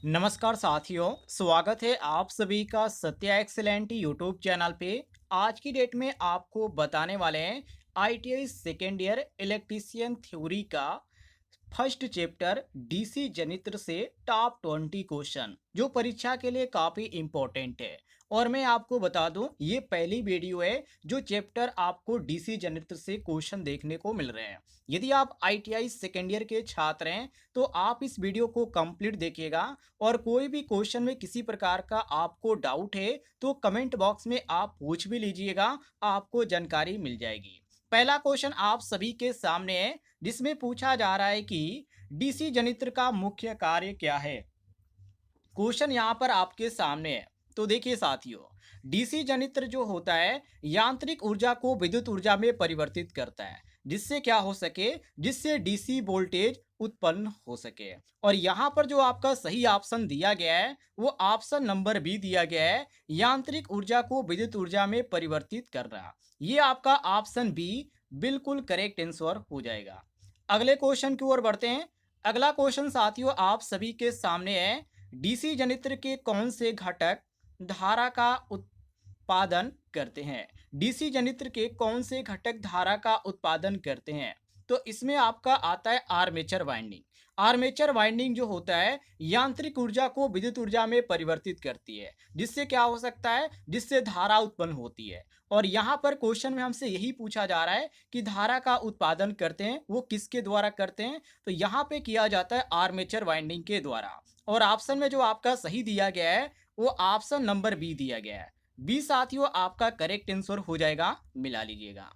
नमस्कार साथियों, स्वागत है आप सभी का सत्या एक्सेलेंट यूट्यूब चैनल पे। आज की डेट में आपको बताने वाले हैं ITI second year electrician theory का फर्स्ट चैप्टर डीसी जनित्र से टॉप 20 क्वेश्चन जो परीक्षा के लिए काफी इंपॉर्टेंट है। और मैं आपको बता दूं, ये पहली वीडियो है जो चैप्टर आपको डीसी जनित्र से क्वेश्चन देखने को मिल रहे हैं। यदि आप आईटीआई सेकेंड ईयर के छात्र हैं तो आप इस वीडियो को कंप्लीट देखिएगा। और कोई भी क्वेश्चन में किसी प्रकार का आपको डाउट है तो कमेंट बॉक्स में आप पूछ भी लीजिएगा, आपको जानकारी मिल जाएगी। पहला क्वेश्चन आप सभी के सामने है, जिसमें पूछा जा रहा है कि डीसी जनित्र का मुख्य कार्य क्या है। क्वेश्चन यहाँ पर आपके सामने है। तो देखिए साथियों, डीसी जनित्र जो होता है यांत्रिक ऊर्जा को विद्युत ऊर्जा में परिवर्तित करता है, जिससे क्या हो सके, जिससे डीसी वोल्टेज उत्पन्न हो सके। और यहाँ पर जो आपका सही ऑप्शन दिया गया है वो ऑप्शन नंबर बी दिया गया है, यांत्रिक ऊर्जा को विद्युत ऊर्जा में परिवर्तित कर रहा। ये आपका ऑप्शन बी बिल्कुल करेक्ट आंसर हो जाएगा। अगले क्वेश्चन की ओर बढ़ते हैं। अगला क्वेश्चन साथियों आप सभी के सामने है, डीसी जनित्र के कौन से घटक धारा का उत्पादन करते हैं। डीसी जनित्र के कौन से घटक धारा का उत्पादन करते हैं। तो इसमें आपका आता है आर्मेचर वाइंडिंग। आर्मेचर वाइंडिंग जो होता है यांत्रिक ऊर्जा को विद्युत ऊर्जा में परिवर्तित करती है, जिससे क्या हो सकता है, जिससे धारा उत्पन्न होती है। और यहाँ पर क्वेश्चन में हमसे यही पूछा जा रहा है कि धारा का उत्पादन करते हैं वो किसके द्वारा करते हैं। तो यहाँ पे किया जाता है आर्मेचर वाइंडिंग के द्वारा। और ऑप्शन में जो आपका सही दिया गया है वो ऑप्शन नंबर बी दिया गया है। बी साथियों आपका करेक्ट आंसर हो जाएगा, मिला लीजिएगा।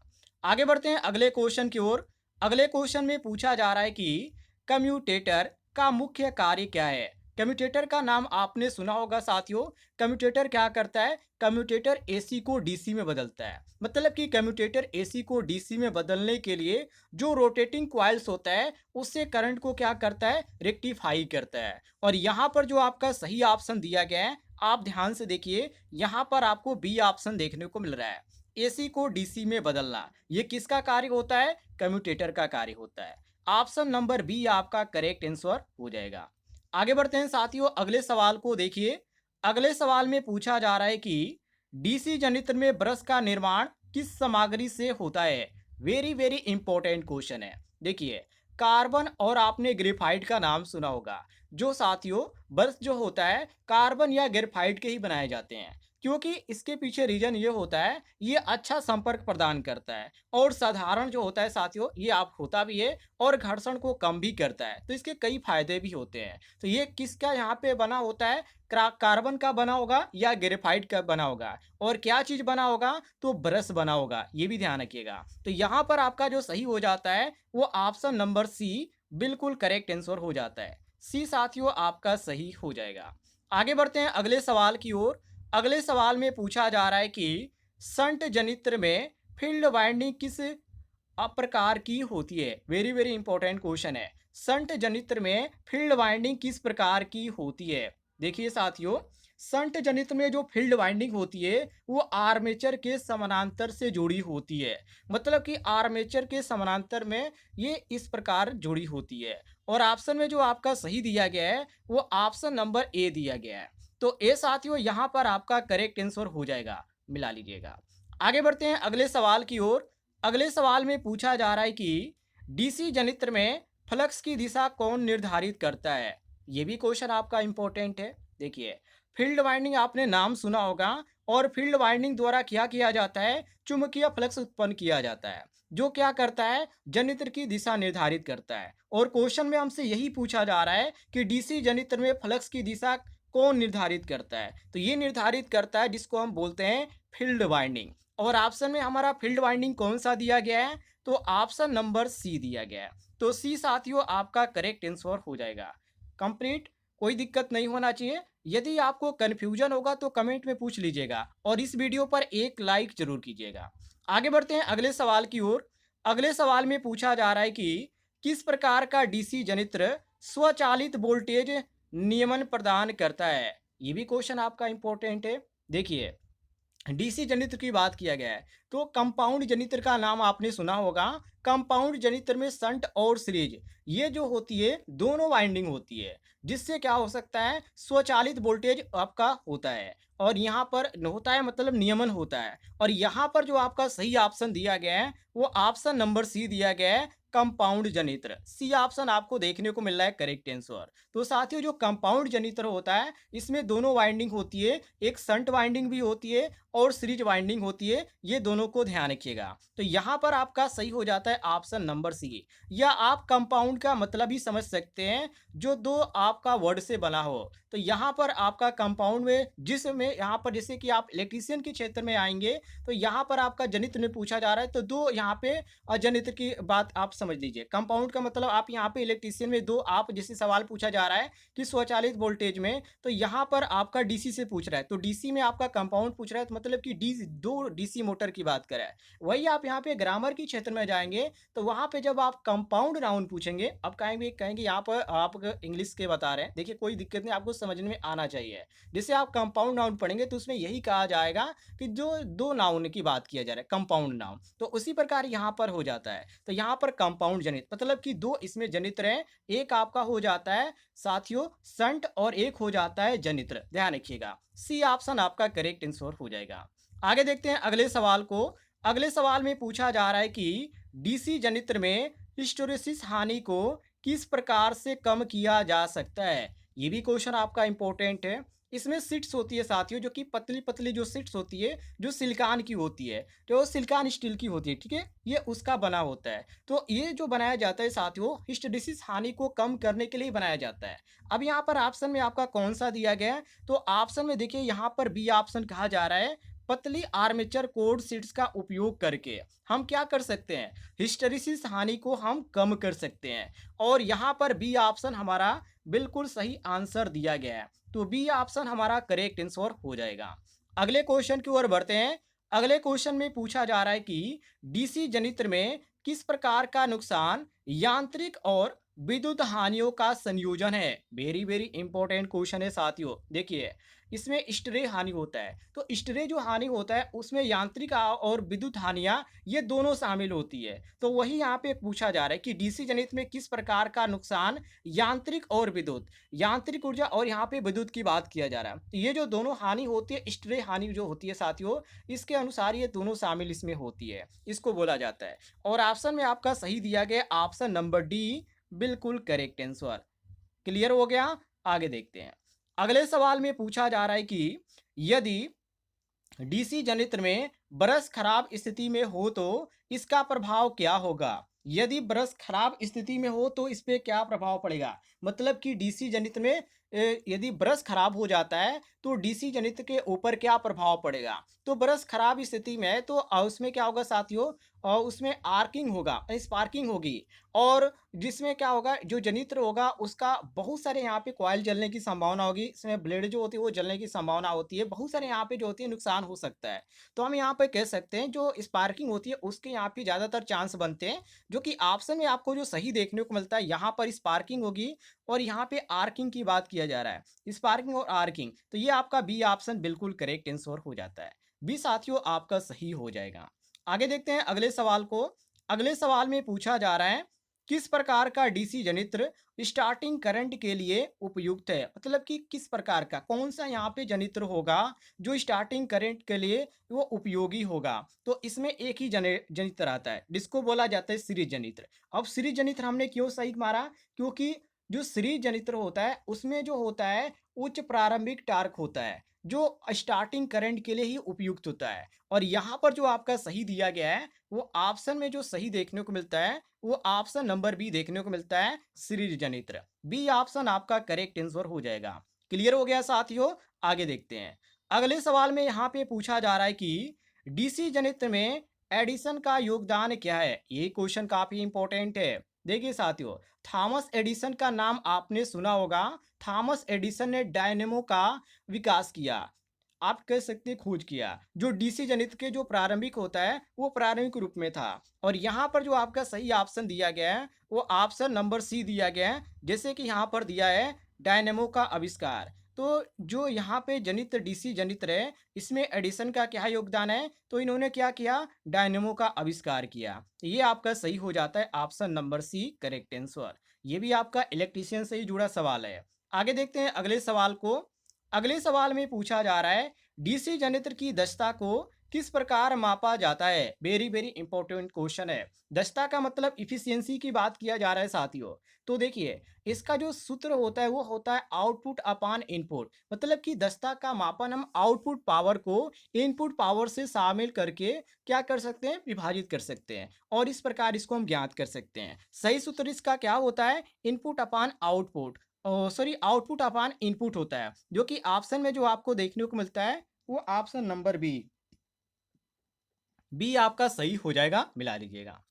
आगे बढ़ते हैं अगले क्वेश्चन की ओर। अगले क्वेश्चन में पूछा जा रहा है कि कम्यूटेटर का मुख्य कार्य क्या है। कम्यूटेटर का नाम आपने सुना होगा साथियों। कम्यूटेटर क्या करता है, कम्यूटेटर एसी को डीसी में बदलता है। मतलब कि कम्यूटेटर एसी को डीसी में बदलने के लिए जो रोटेटिंग कॉइल्स होता है उससे करंट को क्या करता है, रेक्टिफाई करता है। और यहाँ पर जो आपका सही ऑप्शन दिया गया है, आप ध्यान से देखिए, यहाँ पर आपको बी ऑप्शन देखने को मिल रहा है। एसी को डीसी में बदलना ये किसका कार्य होता है, कम्यूटेटर का कार्य होता है। ऑप्शन नंबर बी आपका करेक्ट आंसर हो जाएगा। आगे बढ़ते हैं साथियों, अगले सवाल को देखिए। अगले सवाल में पूछा जा रहा है कि डीसी जनित्र में ब्रश का निर्माण किस सामग्री से होता है। वेरी वेरी इंपॉर्टेंट क्वेश्चन है। देखिए, कार्बन और आपने ग्रेफाइट का नाम सुना होगा। जो साथियों ब्रश जो होता है कार्बन या ग्रेफाइट के ही बनाए जाते हैं, क्योंकि इसके पीछे रीजन ये होता है, ये अच्छा संपर्क प्रदान करता है और साधारण जो होता है साथियों ये आप होता भी है और घर्षण को कम भी करता है। तो इसके कई फायदे भी होते हैं। तो ये किसका यहाँ पे बना होता है, कार्बन का बना होगा या ग्रेफाइट का बना होगा। और क्या चीज बना होगा, तो ब्रश बना होगा, ये भी ध्यान रखिएगा। तो यहाँ पर आपका जो सही हो जाता है वो ऑप्शन नंबर सी बिल्कुल करेक्ट आंसर हो जाता है। सी साथियों आपका सही हो जाएगा। आगे बढ़ते हैं अगले सवाल की ओर। अगले सवाल में पूछा जा रहा है कि संट जनित्र में फील्ड वाइंडिंग किस प्रकार की होती है। वेरी वेरी इंपॉर्टेंट क्वेश्चन है। संट जनित्र में फील्ड वाइंडिंग किस प्रकार की होती है। देखिए साथियों, संट जनित्र में जो फील्ड वाइंडिंग होती है वो आर्मेचर के समानांतर से जुड़ी होती है। मतलब कि आर्मेचर के समानांतर में ये इस प्रकार जुड़ी होती है। और ऑप्शन में जो आपका सही दिया गया है वो ऑप्शन नंबर ए दिया गया है। तो ए साथियों यहाँ पर आपका करेक्ट आंसर हो जाएगा, मिला लीजिएगा। आगे बढ़ते हैं अगले सवाल की ओर। अगले सवाल में पूछा जा रहा है कि डीसी जनित्र में फ्लक्स की दिशा कौन निर्धारित करता है। ये भी क्वेश्चन आपका इंपॉर्टेंट है। देखिए, फील्ड वाइंडिंग आपने नाम सुना होगा और फील्ड वाइंडिंग द्वारा क्या किया जाता है, चुंबकीय फ्लक्स उत्पन्न किया जाता है, जो क्या करता है, जनित्र की दिशा निर्धारित करता है। और क्वेश्चन में हमसे यही पूछा जा रहा है कि डीसी जनित्र में फ्लक्स की दिशा कौन निर्धारित करता है। तो ये निर्धारित करता है जिसको हम बोलते हैं फील्ड वाइंडिंग। और ऑप्शन में हमारा फील्ड वाइंडिंग कौन सा दिया गया है, तो ऑप्शन नंबर सी दिया गया है। तो सी साथियों आपका करेक्ट आंसर हो जाएगा। कंप्लीट, कोई दिक्कत नहीं होना चाहिए। यदि आपको कंफ्यूजन होगा तो कमेंट में पूछ लीजिएगा और इस वीडियो पर एक लाइक जरूर कीजिएगा। आगे बढ़ते हैं अगले सवाल की ओर। अगले सवाल में पूछा जा रहा है कि किस प्रकार का डीसी जनित्र स्वचालित वोल्टेज नियमन प्रदान करता है। ये भी क्वेश्चन आपका इंपॉर्टेंट है। देखिए, डीसी जनित्र की बात किया गया है तो कंपाउंड जनित्र का नाम आपने सुना होगा। कंपाउंड जनित्र में शंट और सीरीज ये जो होती है दोनों वाइंडिंग होती है, जिससे क्या हो सकता है स्वचालित वोल्टेज आपका होता है। और यहाँ पर होता है मतलब नियमन होता है। और यहाँ पर जो आपका सही ऑप्शन दिया गया है वो ऑप्शन नंबर सी दिया गया है, कंपाउंड जनित्र। सी ऑप्शन आपको देखने को मिल रहा है करेक्ट आंसर। तो साथियों जो कंपाउंड जनित्र होता है इसमें दोनों वाइंडिंग होती है, एक शंट वाइंडिंग भी होती है और सीरीज वाइंडिंग होती है, ये दोनों को ध्यान रखिएगा। तो यहाँ पर आपका सही हो जाता है ऑप्शन नंबर सी। या आप कंपाउंड का मतलब ही समझ सकते हैं जो दो आपका वर्ड से बना हो। तो यहाँ पर आपका कंपाउंड में जिसमें यहाँ पर जैसे कि आप इलेक्ट्रीशियन के क्षेत्र में आएंगे तो यहाँ पर आपका जनित्र में पूछा जा रहा है, तो दो यहाँ पे जनित्र की बात आप समझ लीजिए। कंपाउंड का मतलब आप यहाँ पे इलेक्ट्रीशियन में दो आप जैसे सवाल पूछा जा रहा है कि स्वचालित वोल्टेज में, तो यहाँ पर आपका डीसी से पूछ रहा है, तो डीसी में आपका कंपाउंड पूछ रहा है, तो मतलब कि दो डीसी मोटर की बात करें। वही आप यहाँ पे ग्रामर के क्षेत्र में जाएंगे तो वहां पे जब आप कंपाउंड नाउन पूछेंगे, अब कहेंगे कहेंगे यहाँ पर आप इंग्लिश के बता रहे हैं, देखिए कोई दिक्कत नहीं, आपको समझने में आना चाहिए। जैसे आप कंपाउंड नाउन पढ़ेंगे तो उसमें यही कहा जाएगा कि जो दो नाउन की बात किया जा रहा है कंपाउंड नाउन, तो उसी प्रकार यहाँ पर हो जाता है। तो यहाँ पर कंपाउंड जनित मतलब कि दो इसमें जनित्र हैं, एक आपका हो जाता है साथियों संट और एक हो जाता है जनित्र, ध्यान रखिएगा। सी ऑप्शन आपका करेक्ट आंसर हो जाएगा। आगे देखते हैं अगले सवाल को। अगले सवाल में पूछा जा रहा है कि डीसी जनित्र में हिस्टैरिसीस हानि को किस प्रकार से कम किया जा सकता है। ये भी क्वेश्चन आपका इंपॉर्टेंट है। इसमें सीट्स होती है साथियों, जो कि पतली पतली जो सीट्स होती है जो सिलिकॉन की होती है, तो सिलिकॉन स्टील की होती है, ठीक है, ये उसका बना होता है। तो ये जो बनाया जाता है साथियों हिस्टैरिसीस हानि को कम करने के लिए बनाया जाता है। अब यहाँ पर ऑप्शन में आपका कौन सा दिया गया है, तो ऑप्शन में देखिए यहाँ पर बी ऑप्शन कहा जा रहा है, पतली आर्मेचर कोड शीट्स का उपयोग करके हम क्या कर सकते हैं, हिस्टैरिसीस हानि को हम कम कर सकते हैं। और यहाँ पर बी ऑप्शन हमारा बिल्कुल सही आंसर दिया गया है, तो बी ऑप्शन हमारा करेक्ट आंसर हो जाएगा। अगले क्वेश्चन की ओर बढ़ते हैं। अगले क्वेश्चन में पूछा जा रहा है कि डीसी जनित्र में किस प्रकार का नुकसान यांत्रिक और विद्युत हानियों का संयोजन है। वेरी वेरी इंपॉर्टेंट क्वेश्चन है साथियों। देखिए इसमें स्ट्रे हानि होता है, तो स्ट्रे जो हानि होता है उसमें यांत्रिक और विद्युत हानियां ये दोनों शामिल होती है। तो वही यहाँ पे पूछा जा रहा है कि डीसी जनित्र में किस प्रकार का नुकसान यांत्रिक और विद्युत, यांत्रिक ऊर्जा और यहाँ पे विद्युत की बात किया जा रहा है। तो ये जो दोनों हानि होती है स्ट्रे हानि जो होती है साथियों, इसके अनुसार ये दोनों शामिल इसमें होती है, इसको बोला जाता है। और ऑप्शन में आपका सही दिया गया ऑप्शन नंबर डी बिल्कुल करेक्ट आंसर। क्लियर हो गया। आगे देखते हैं। अगले सवाल में पूछा जा रहा है कि यदि डीसी जनित्र में ब्रश खराब स्थिति में हो तो इसका प्रभाव क्या होगा। यदि ब्रश खराब स्थिति में हो तो इस पे क्या प्रभाव पड़ेगा, मतलब कि डीसी जनित्र में यदि ब्रश खराब हो जाता है तो डीसी जनित्र के ऊपर क्या प्रभाव पड़ेगा। तो ब्रश खराब स्थिति में है तो उसमें क्या होगा साथियों, उसमें आर्किंग होगा, स्पार्किंग होगी। और जिसमें क्या होगा जो जनित्र होगा उसका बहुत सारे यहाँ पे कॉइल जलने की संभावना होगी, इसमें ब्लेड जो होती है वो जलने की संभावना होती है, बहुत सारे यहाँ पे जो होती है नुकसान हो सकता है। तो हम यहाँ पे कह सकते हैं जो स्पार्किंग होती है उसके यहाँ पे ज़्यादातर चांस बनते हैं, जो कि ऑप्शन में आपको जो सही देखने को मिलता है यहाँ पर स्पार्किंग होगी और यहाँ पे आर्किंग की बात किया जा रहा है, स्पार्किंग और आर्किंग। तो ये आपका बी ऑप्शन बिल्कुल करेक्ट आंसर हो जाता है, बी साथियों आपका सही हो जाएगा। आगे देखते हैं अगले सवाल को। अगले सवाल में पूछा जा रहा है किस प्रकार का डीसी जनित्र स्टार्टिंग करंट के लिए उपयुक्त है, मतलब कि किस प्रकार का कौन सा यहाँ पे जनित्र होगा जो स्टार्टिंग करंट के लिए वो उपयोगी होगा। तो इसमें एक ही जनित्र आता है जिसको बोला जाता है सीरीज जनित्र। अब सीरीज जनित्र हमने क्यों सही मारा, क्योंकि जो सीरीज जनित्र होता है उसमें जो होता है उच्च प्रारंभिक टार्क होता है जो स्टार्टिंग करंट के लिए ही उपयुक्त होता है। और यहाँ पर जो आपका सही दिया गया है वो ऑप्शन में जो सही देखने को मिलता है वो ऑप्शन नंबर बी देखने को मिलता है, सीरीज जनित्र। बी ऑप्शन आपका करेक्ट आंसर हो जाएगा। क्लियर हो गया साथियों। आगे देखते हैं। अगले सवाल में यहाँ पे पूछा जा रहा है कि डीसी जनित्र में एडिशन का योगदान क्या है। ये क्वेश्चन काफी इंपॉर्टेंट है। देखिए साथियों थॉमस एडिसन का नाम आपने सुना होगा। थॉमस एडिसन ने डायनेमो का विकास किया, आप कह सकते हैं खोज किया, जो डीसी जनित्र के जो प्रारंभिक होता है वो प्रारंभिक रूप में था। और यहाँ पर जो आपका सही ऑप्शन दिया गया है वो ऑप्शन नंबर सी दिया गया है, जैसे कि यहाँ पर दिया है डायनेमो का आविष्कार। तो जो यहाँ पे जनित्र डीसी जनित्र है, इसमें एडिशन का क्या योगदान है? तो इन्होंने क्या किया? डायनेमो का आविष्कार किया। तो ये आपका सही हो जाता है option number C correct answer. ये भी आपका इलेक्ट्रीशियन से ही जुड़ा सवाल है। आगे देखते हैं अगले सवाल को। अगले सवाल में पूछा जा रहा है डीसी जनित्र की दक्षता को किस प्रकार मापा जाता है? वेरी वेरी इंपॉर्टेंट क्वेश्चन है। दक्षता का मतलब इफिशियंसी की बात किया जा रहा है साथियों। तो देखिए, इसका जो सूत्र होता है वो होता है आउटपुट अपान इनपुट। मतलब कि दक्षता का मापन हम आउटपुट पावर को इनपुट पावर से शामिल करके क्या कर सकते हैं? विभाजित कर सकते हैं और इस प्रकार इसको हम ज्ञात कर सकते हैं। सही सूत्र इसका क्या होता है? इनपुट अपान आउटपुट, सॉरी आउटपुट अपान इनपुट होता है, जो कि ऑप्शन में जो आपको देखने को मिलता है वो ऑप्शन नंबर बी। बी आपका सही हो जाएगा, मिला लीजिएगा।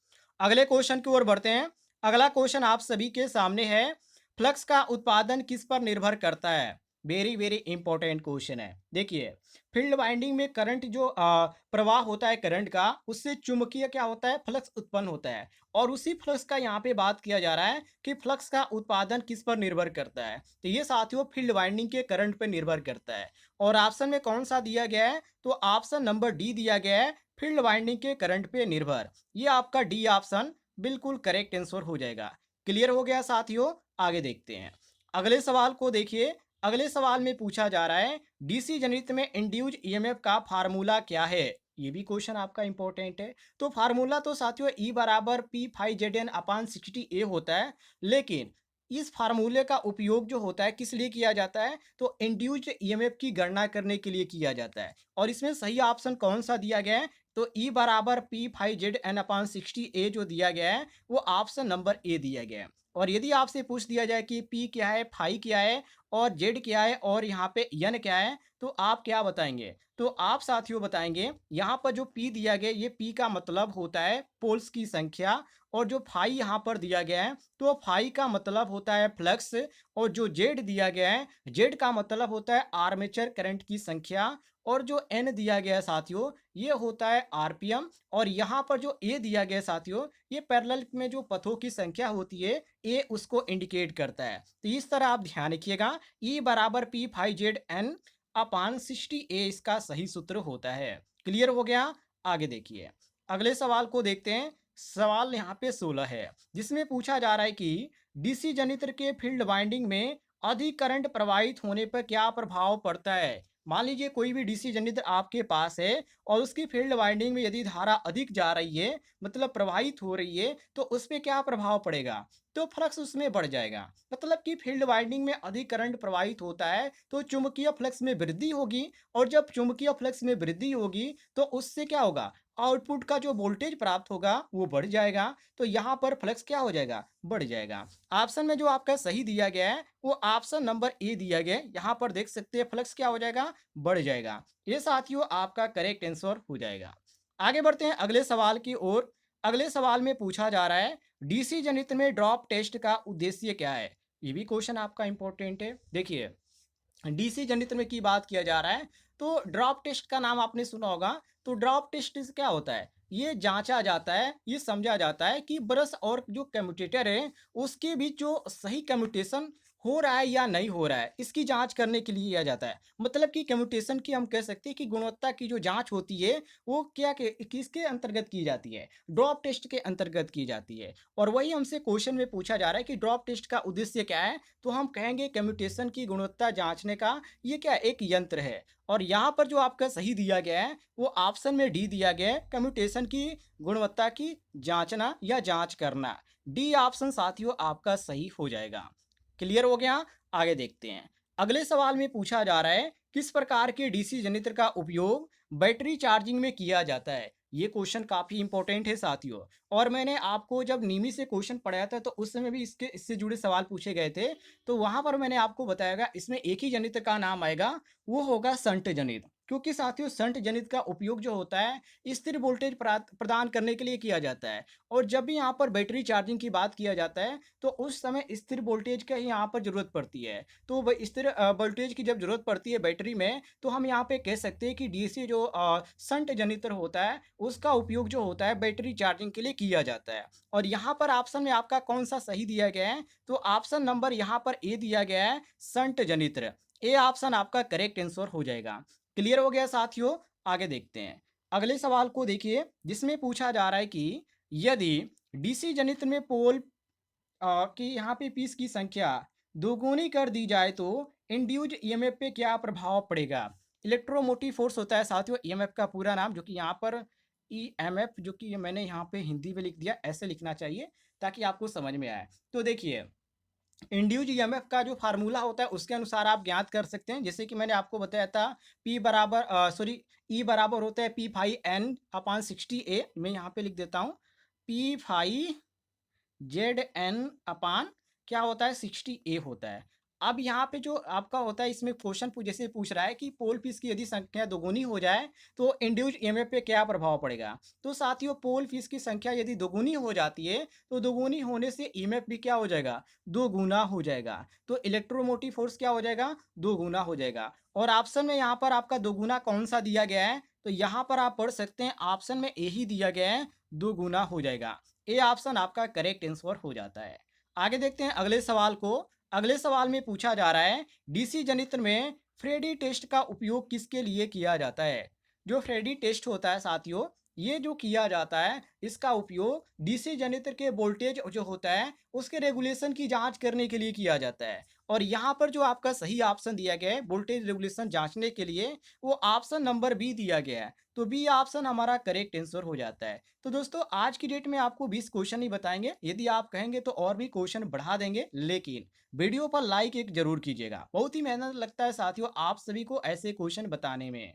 अगले क्वेश्चन की ओर बढ़ते हैं। अगला क्वेश्चन आप सभी के सामने है, फ्लक्स का उत्पादन किस पर निर्भर करता है? वेरी वेरी इंपॉर्टेंट क्वेश्चन है। देखिए, फील्ड वाइंडिंग में करंट जो प्रवाह होता है करंट का, उससे चुंबकीय क्या होता है? फ्लक्स उत्पन्न होता है। और उसी फ्लक्स का यहाँ पे बात किया जा रहा है कि फ्लक्स का उत्पादन किस पर निर्भर करता है? तो ये साथियों फील्ड वाइंडिंग के करंट पर निर्भर करता है। और ऑप्शन में कौन सा दिया गया है? तो ऑप्शन नंबर डी दिया गया है, फील्ड वाइंडिंग के करंट पे निर्भर। ये आपका डी ऑप्शन बिल्कुल करेक्ट आंसर हो जाएगा। क्लियर हो गया साथियों? आगे देखते हैं अगले सवाल को। देखिए, अगले सवाल में पूछा जा रहा है डीसी जनित्र में इंड्यूज ईएमएफ का फार्मूला क्या है? ये भी क्वेश्चन आपका इंपॉर्टेंट है। तो फार्मूला तो साथियों ई बराबर पी फाइव जेड एन अपान 60 ए होता है। लेकिन इस फार्मूले का उपयोग जो होता है किस लिए किया जाता है? तो इंड्यूस्ड ईएमएफ की गणना करने के लिए किया जाता है। और इसमें सही ऑप्शन कौन सा दिया गया है? तो ई बराबर पी फाइव जेड एन अपान 60 ए जो दिया गया है वो ऑप्शन नंबर ए दिया गया है। और यदि आपसे पूछ दिया जाए कि पी क्या है, फाई क्या है और जेड क्या है और यहाँ पे एन क्या है, तो आप क्या बताएंगे? तो आप साथियों बताएंगे यहाँ पर जो पी दिया गया, ये पी का मतलब होता है पोल्स की संख्या। और जो फाई यहाँ पर दिया गया है, तो फाई का मतलब होता है फ्लक्स। और जो जेड दिया गया है, जेड का मतलब होता है आर्मेचर करंट की संख्या। और जो एन दिया गया है साथियों, ये होता है आरपीएम। और यहाँ पर जो ए दिया गया है साथियों, ये पैरेलल में जो पथों की संख्या होती है, ए उसको इंडिकेट करता है। तो इस तरह आप ध्यान रखिएगा, ई बराबर पी फाइव जेड एन अपान 60 ए इसका सही सूत्र होता है। क्लियर हो गया? आगे देखिए, अगले सवाल को देखते हैं। सवाल यहाँ पे 16 है, जिसमें पूछा जा रहा है कि डीसी जनित्र के फील्ड वाइंडिंग में अधिक करंट प्रवाहित होने पर क्या प्रभाव पड़ता है? मान लीजिए कोई भी डीसी जनित्र आपके पास है और उसकी फील्ड वाइंडिंग में यदि धारा अधिक जा रही है, मतलब प्रवाहित हो रही है, तो उस पे क्या प्रभाव पड़ेगा? तो फ्लक्स उसमें बढ़ जाएगा। मतलब कि फील्ड वाइंडिंग में अधिक करंट प्रवाहित होता है तो चुंबकीय फ्लक्स में वृद्धि होगी। और जब चुंबकीय फ्लक्स में वृद्धि होगी तो उससे क्या होगा? आउटपुट का जो वोल्टेज प्राप्त होगा वो बढ़ जाएगा। तो यहाँ पर फ्लक्स क्या हो जाएगा? बढ़ जाएगा। ऑप्शन में जो आपका सही दिया गया है वो ऑप्शन नंबर ए दिया गया है। यहाँ पर देख सकते हैं फ्लक्स क्या हो जाएगा? बढ़ जाएगा। ये साथियों आपका करेक्ट आंसर हो जाएगा। आगे बढ़ते हैं अगले सवाल की ओर। अगले सवाल में पूछा जा रहा है डीसी जनित्र में ड्रॉप टेस्ट का उद्देश्य क्या है? ये भी क्वेश्चन आपका इंपॉर्टेंट है। देखिए, डीसी जनित्र में की बात किया जा रहा है, तो ड्रॉप टेस्ट का नाम आपने सुना होगा। तो ड्रॉप टेस्ट क्या होता है? ये जांचा जाता है, ये समझा जाता है कि ब्रश और जो कम्यूटेटर है उसके बीच जो सही कम्यूटेशन हो रहा है या नहीं हो रहा है, इसकी जांच करने के लिए किया जाता है। मतलब कि कम्यूटेशन की हम कह सकते हैं कि गुणवत्ता की जो जांच होती है वो क्या किसके अंतर्गत की जाती है? ड्रॉप टेस्ट के अंतर्गत की जाती है। और वही हमसे क्वेश्चन में पूछा जा रहा है कि ड्रॉप टेस्ट का उद्देश्य क्या है? तो हम कहेंगे कम्यूटेशन की गुणवत्ता जांचने का ये क्या एक यंत्र है। और यहाँ पर जो आपका सही दिया गया है वो ऑप्शन में डी दिया गया है, कम्यूटेशन की गुणवत्ता की जांचना या जांच करना। डी ऑप्शन साथियों आपका सही हो जाएगा। क्लियर हो गया? आगे देखते हैं अगले सवाल में पूछा जा रहा है किस प्रकार के डीसी जनित्र का उपयोग बैटरी चार्जिंग में किया जाता है? ये क्वेश्चन काफी इंपॉर्टेंट है साथियों। और मैंने आपको जब नीमी से क्वेश्चन पढ़ाया था तो उस समय भी इससे जुड़े सवाल पूछे गए थे। तो वहां पर मैंने आपको बताया इसमें एक ही जनित्र का नाम आएगा, वो होगा संट जनित। क्योंकि साथियों संट जनित का उपयोग जो होता है स्थिर वोल्टेज प्रदान करने के लिए किया जाता है। और जब भी यहाँ पर बैटरी चार्जिंग की बात किया जाता है तो उस समय स्थिर वोल्टेज का ही यहाँ पर जरूरत पड़ती है। तो वह स्थिर वोल्टेज की जब जरूरत पड़ती है बैटरी में, तो हम यहाँ पे कह सकते हैं कि डीसी जो संट जनित्र होता है उसका उपयोग जो होता है बैटरी चार्जिंग के लिए किया जाता है। और यहाँ पर ऑप्शन में आपका कौन सा सही दिया गया है? तो ऑप्शन नंबर यहाँ पर ए दिया गया है, संट जनित्र। ए ऑप्शन आपका करेक्ट आंसर हो जाएगा। क्लियर हो गया साथियों? आगे देखते हैं। अगले सवाल को देखिए, जिसमें पूछा जा रहा है कि यदि डीसी जनित्र में पोल कि यहाँ पे पीस की संख्या दोगुनी कर दी जाए तो इंड्यूज ईएमएफ पे क्या प्रभाव पड़ेगा? इलेक्ट्रोमोटिव फोर्स होता है साथियों ईएमएफ का पूरा नाम, जो कि यहाँ पर ईएमएफ, जो कि ये मैंने यहाँ पे हिंदी में लिख दिया, ऐसे लिखना चाहिए ताकि आपको समझ में आए। तो देखिए, इंड्यूज ईएमएफ का जो फार्मूला होता है उसके अनुसार आप ज्ञात कर सकते हैं। जैसे कि मैंने आपको बताया था, पी बराबर ई बराबर होता है पी फाई एन अपान 60 ए। मैं यहाँ पे लिख देता हूँ, पी फाई जेड एन अपान क्या होता है 60 ए होता है। अब यहाँ पे जो आपका होता है, इसमें क्वेश्चन जैसे पूछ रहा है कि पोल पीस की यदि संख्या दोगुनी हो जाए तो इंड्यूज ईएमएफ पे क्या प्रभाव पड़ेगा। तो साथियों, पोल पीस की संख्या यदि दोगुनी हो जाती है तो दोगुनी होने से ईएमएफ भी क्या हो जाएगा, दो गुना हो जाएगा। तो इलेक्ट्रोमोटिव फोर्स क्या हो जाएगा, दो गुना हो जाएगा। और ऑप्शन में यहाँ पर आपका दोगुना कौन सा दिया गया है, तो यहाँ पर आप पढ़ सकते हैं ऑप्शन में ए ही दिया गया है, दो गुना हो जाएगा। ए ऑप्शन आपका करेक्ट आंसर हो जाता है। आगे देखते हैं अगले सवाल को। अगले सवाल में पूछा जा रहा है, डीसी जनित्र में फ्रेडी टेस्ट का उपयोग किसके लिए किया जाता है? जो फ्रेडी टेस्ट होता है साथियों, ये जो किया जाता है, इसका उपयोग डीसी जनित्र के वोल्टेज जो होता है उसके रेगुलेशन की जांच करने के लिए किया जाता है। और यहाँ पर जो आपका सही ऑप्शन दिया गया है वोल्टेज रेगुलेशन जांचने के लिए, वो ऑप्शन नंबर बी दिया गया है। तो बी ऑप्शन हमारा करेक्ट आंसर हो जाता है। तो दोस्तों, आज की डेट में आपको 20 क्वेश्चन ही बताएंगे। यदि आप कहेंगे तो और भी क्वेश्चन बढ़ा देंगे, लेकिन वीडियो पर लाइक एक जरूर कीजिएगा। बहुत ही मेहनत लगता है साथियों आप सभी को ऐसे क्वेश्चन बताने में।